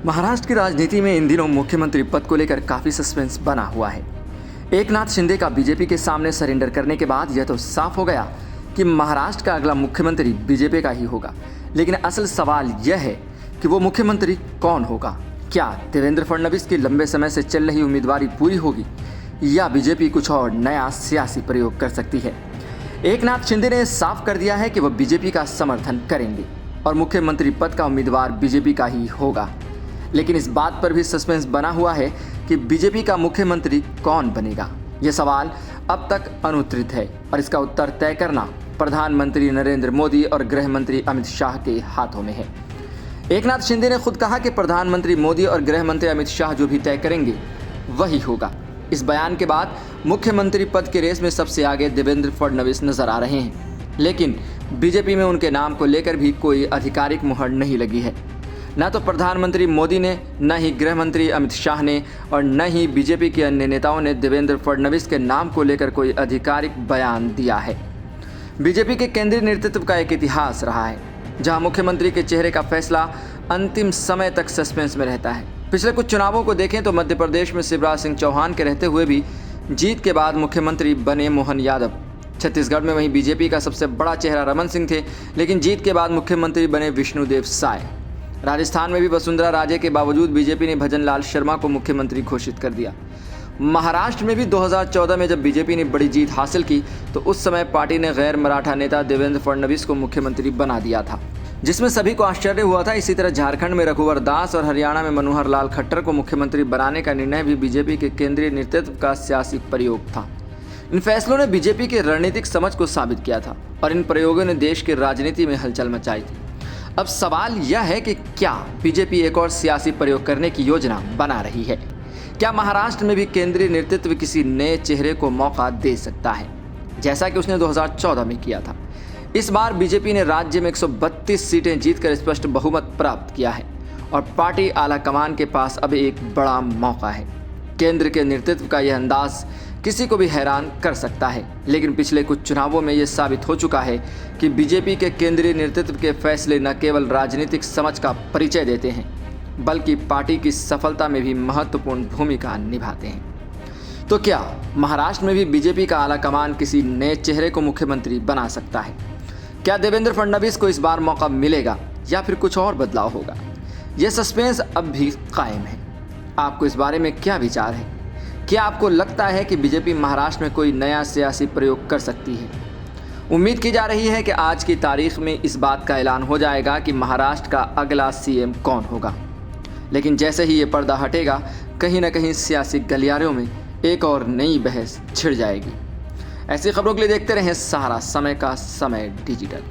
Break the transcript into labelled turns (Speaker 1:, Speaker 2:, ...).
Speaker 1: महाराष्ट्र की राजनीति में इन दिनों मुख्यमंत्री पद को लेकर काफी सस्पेंस बना हुआ है। एकनाथ शिंदे का बीजेपी के सामने सरेंडर करने के बाद यह तो साफ हो गया कि महाराष्ट्र का अगला मुख्यमंत्री बीजेपी का ही होगा। लेकिन असल सवाल यह है कि वो मुख्यमंत्री कौन होगा। क्या देवेंद्र फडणवीस की लंबे समय से चल रही उम्मीदवारी पूरी होगी या बीजेपी कुछ और नया सियासी प्रयोग कर सकती है। एकनाथ शिंदे ने साफ कर दिया है कि वह बीजेपी का समर्थन करेंगे और मुख्यमंत्री पद का उम्मीदवार बीजेपी का ही होगा। लेकिन इस बात पर भी सस्पेंस बना हुआ है कि बीजेपी का मुख्यमंत्री कौन बनेगा। यह सवाल अब तक अनुत्तरित है और इसका उत्तर तय करना प्रधानमंत्री नरेंद्र मोदी और गृह मंत्री अमित शाह के हाथों में है। एकनाथ शिंदे ने खुद कहा कि प्रधानमंत्री मोदी और गृह मंत्री अमित शाह जो भी तय करेंगे वही होगा। इस बयान के बाद मुख्यमंत्री पद के रेस में सबसे आगे देवेंद्र फडणवीस नजर आ रहे हैं। लेकिन बीजेपी में उनके नाम को लेकर भी कोई आधिकारिक मुहर नहीं लगी है। न तो प्रधानमंत्री मोदी ने, न ही गृह मंत्री अमित शाह ने और न ही बीजेपी के अन्य नेताओं ने देवेंद्र फडणवीस के नाम को लेकर कोई आधिकारिक बयान दिया है। बीजेपी के केंद्रीय नेतृत्व का एक इतिहास रहा है जहां मुख्यमंत्री के चेहरे का फैसला अंतिम समय तक सस्पेंस में रहता है। पिछले कुछ चुनावों को देखें तो मध्य प्रदेश में शिवराज सिंह चौहान के रहते हुए भी जीत के बाद मुख्यमंत्री बने मोहन यादव। छत्तीसगढ़ में वहीं बीजेपी का सबसे बड़ा चेहरा रमन सिंह थे, लेकिन जीत के बाद मुख्यमंत्री बने विष्णुदेव साय। राजस्थान में भी वसुंधरा राजे के बावजूद बीजेपी ने भजन लाल शर्मा को मुख्यमंत्री घोषित कर दिया। महाराष्ट्र में भी 2014 में जब बीजेपी ने बड़ी जीत हासिल की तो उस समय पार्टी ने गैर मराठा नेता देवेंद्र फडणवीस को मुख्यमंत्री बना दिया था, जिसमें सभी को आश्चर्य हुआ था। इसी तरह झारखंड में रघुवर दास और हरियाणा में मनोहर लाल खट्टर को मुख्यमंत्री बनाने का निर्णय भी बीजेपी के केंद्रीय नेतृत्व का सियासी प्रयोग था। इन फैसलों ने बीजेपी की रणनीतिक समझ को साबित किया था और इन प्रयोगों ने देश की राजनीति में हलचल मचाई थी। अब सवाल यह है कि क्या बीजेपी एक और सियासी प्रयोग करने की योजना बना रही है। क्या महाराष्ट्र में भी केंद्रीय नेतृत्व किसी नए चेहरे को मौका दे सकता है, जैसा कि उसने 2014 में किया था। इस बार बीजेपी ने राज्य में 132 सीटें जीतकर स्पष्ट बहुमत प्राप्त किया है और पार्टी आला कमान के पास अब एक बड़ा मौका है। केंद्र के नेतृत्व का यह अंदाज किसी को भी हैरान कर सकता है, लेकिन पिछले कुछ चुनावों में यह साबित हो चुका है कि बीजेपी के केंद्रीय नेतृत्व के फैसले न केवल राजनीतिक समझ का परिचय देते हैं बल्कि पार्टी की सफलता में भी महत्वपूर्ण भूमिका निभाते हैं। तो क्या महाराष्ट्र में भी बीजेपी का आला कमान किसी नए चेहरे को मुख्यमंत्री बना सकता है? क्या देवेंद्र फडणवीस को इस बार मौका मिलेगा या फिर कुछ और बदलाव होगा? यह सस्पेंस अब भी कायम है। आपको इस बारे में क्या विचार है? क्या आपको लगता है कि बीजेपी महाराष्ट्र में कोई नया सियासी प्रयोग कर सकती है? उम्मीद की जा रही है कि आज की तारीख में इस बात का ऐलान हो जाएगा कि महाराष्ट्र का अगला सीएम कौन होगा। लेकिन जैसे ही ये पर्दा हटेगा, कहीं ना कहीं सियासी गलियारों में एक और नई बहस छिड़ जाएगी। ऐसी खबरों के लिए देखते रहें सहारा समय का समय डिजिटल।